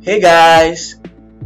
Hey guys,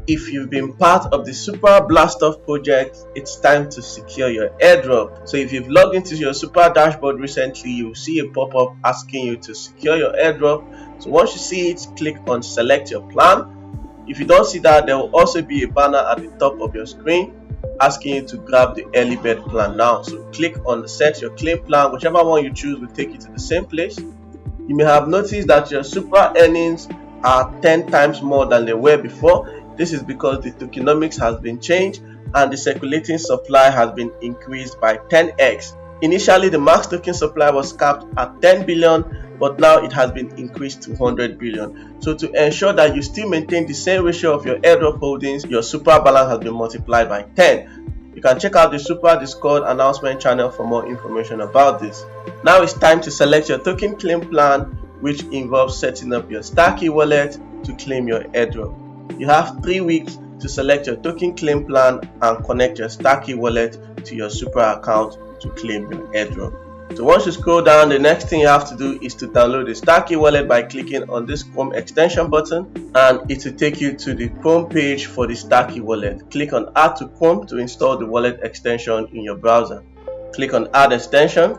if you've been part of the Supra Blastoff project, it's time to secure your airdrop. So if you've logged into your Supra dashboard recently, you'll see a pop-up asking you to secure your airdrop. So once you see it, click on select your plan. If you don't see that, there will also be a banner at the top of your screen asking you to grab the early bird plan now. So click on set your claim plan. Whichever one you choose will take you to the same place. You may have noticed that your Supra earnings are 10 times more than they were before. This is because the tokenomics has been changed and the circulating supply has been increased by 10x. Initially, the max token supply was capped at 10 billion, but now it has been increased to 100 billion. So to ensure that you still maintain the same ratio of your airdrop holdings, your Supra balance has been multiplied by 10. You can check out the Supra Discord announcement channel for more information about this. Now it's time to select your token claim plan, which involves setting up your Starkey Wallet to claim your airdrop. You have 3 weeks to select your token claim plan and connect your Starkey Wallet to your Supra account to claim your airdrop. So once you scroll down, the next thing you have to do is to download the Starkey Wallet by clicking on this Chrome extension button, and it will take you to the Chrome page for the Starkey Wallet. Click on Add to Chrome to install the wallet extension in your browser. Click on Add Extension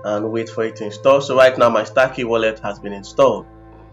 and wait for it to install. So right now my Starkey Wallet has been installed.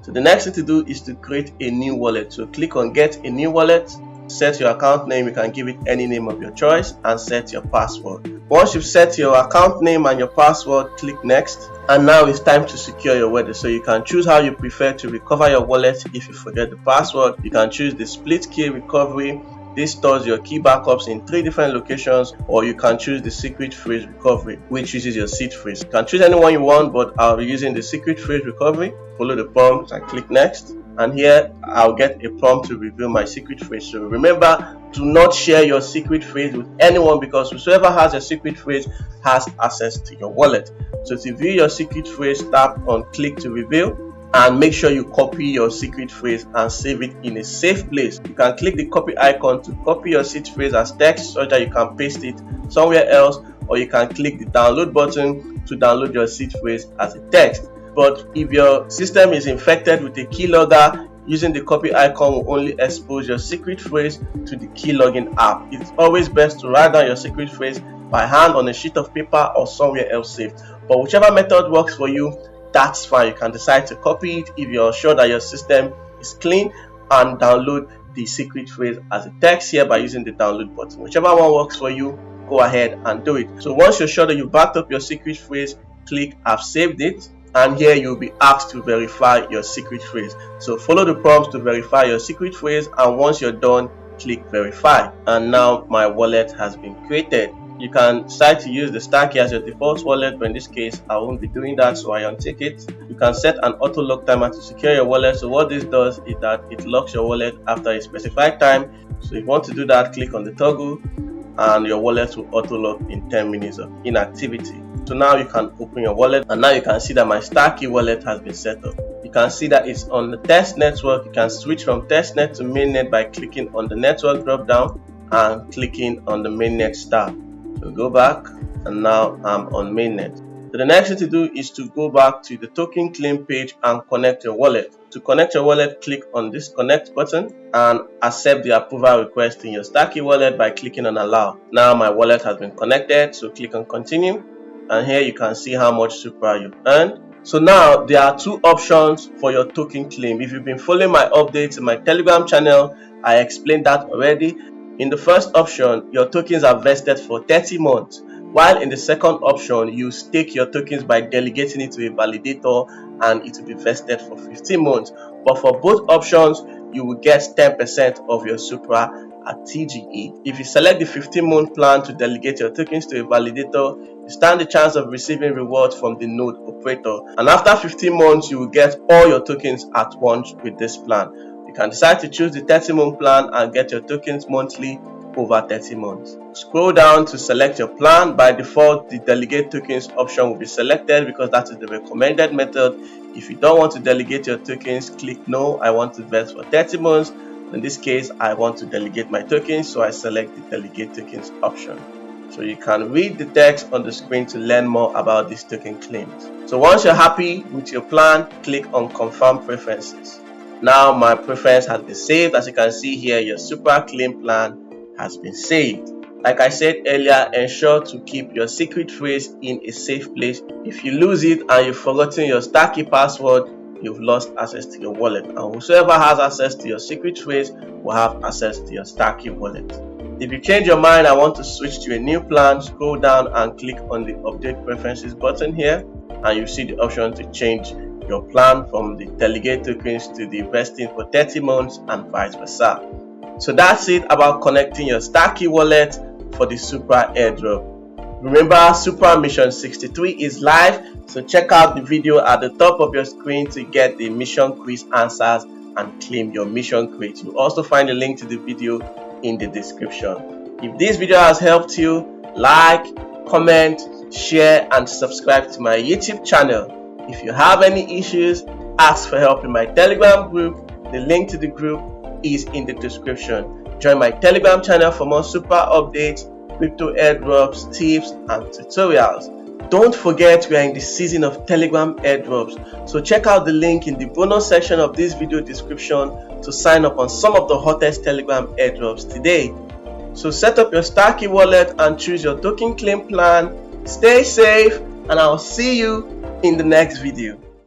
So the next thing to do is to create a new wallet. So click on Get a New Wallet, set your account name, you can give it any name of your choice, and set your password. Once you've set your account name and your password, click Next. And now it's time to secure your wallet. So you can choose how you prefer to recover your wallet. If you forget the password, you can choose the split key recovery. This stores your key backups in 3 different locations, or you can choose the secret phrase recovery, which uses your seed phrase. You can choose any one you want, but I'll be using the secret phrase recovery. Follow the prompts and click Next. And here I'll get a prompt to reveal my secret phrase. So remember, do not share your secret phrase with anyone, because whoever has a secret phrase has access to your wallet. So to view your secret phrase, tap on click to reveal, and make sure you copy your secret phrase and save it in a safe place. You can click the copy icon to copy your seed phrase as text so that you can paste it somewhere else, or you can click the download button to download your seed phrase as a text. But if your system is infected with a keylogger, using the copy icon will only expose your secret phrase to the keylogin app. It's always best to write down your secret phrase by hand on a sheet of paper or somewhere else safe. But whichever method works for you, that's fine. You can decide to copy it if you're sure that your system is clean, and download the secret phrase as a text here by using the download button. Whichever one works for you, go ahead and do it. So once you're sure that you backed up your secret phrase, click I've saved it, and here you'll be asked to verify your secret phrase. So follow the prompts to verify your secret phrase, and once you're done, click verify. And now my wallet has been created. You can decide to use the Stacky as your default wallet, but in this case I won't be doing that, so I untick it. You can set an auto lock timer to secure your wallet. So what this does is that it locks your wallet after a specified time. So if you want to do that, click on the toggle and your wallet will auto lock in 10 minutes of inactivity. So now you can open your wallet, and now you can see that my Starkey wallet has been set up. You can see that it's on the test network. You can switch from testnet to mainnet by clicking on the network drop down and clicking on the mainnet star. So go back, and now I'm on mainnet. So the next thing to do is to go back to the token claim page and connect your wallet. To connect your wallet, click on this connect button and accept the approval request in your Starkey wallet by clicking on allow. Now my wallet has been connected, so click on continue, and here you can see how much Supra you've earned. So now there are 2 options for your token claim. If you've been following my updates in my Telegram channel, I explained that already. In the first option, your tokens are vested for 30 months, while in the second option, you stake your tokens by delegating it to a validator and it will be vested for 15 months. But for both options, you will get 10% of your Supra at TGE. If you select the 15-month plan to delegate your tokens to a validator, you stand the chance of receiving rewards from the node operator. And after 15 months, you will get all your tokens at once with this plan. You can decide to choose the 30-month plan and get your tokens monthly over 30 months. Scroll down to select your plan. By default, the delegate tokens option will be selected because that is the recommended method. If you don't want to delegate your tokens, click no. I want to vest for 30 months. In this case, I want to delegate my tokens, so I select the delegate tokens option. So you can read the text on the screen to learn more about these token claims. So once you're happy with your plan, click on confirm preferences. Now my preference has been saved. As you can see here, your Supra claim plan has been saved. Like I said earlier, ensure to keep your secret phrase in a safe place. If you lose it and you've forgotten your Stacky password, you've lost access to your wallet, and whoever has access to your secret phrase will have access to your Starkey Wallet. If you change your mind and want to switch to a new plan, scroll down and click on the update preferences button here, and you see the option to change your plan from the delegate tokens to the vesting for 30 months and vice versa. So that's it about connecting your Starkey Wallet for the Supra Airdrop. Remember, Supra Mission 63 is live, so check out the video at the top of your screen to get the mission quiz answers and claim your mission crate. You'll also find a link to the video in the description. If this video has helped you, like, comment, share and subscribe to my YouTube channel. If you have any issues, ask for help in my Telegram group. The link to the group is in the description. Join my Telegram channel for more Supra updates, crypto airdrops, tips and tutorials. Don't forget, we are in the season of Telegram airdrops, so check out the link in the bonus section of this video description to sign up on some of the hottest Telegram airdrops today. So set up your Starkey wallet and choose your token claim plan. Stay safe, and I'll see you in the next video.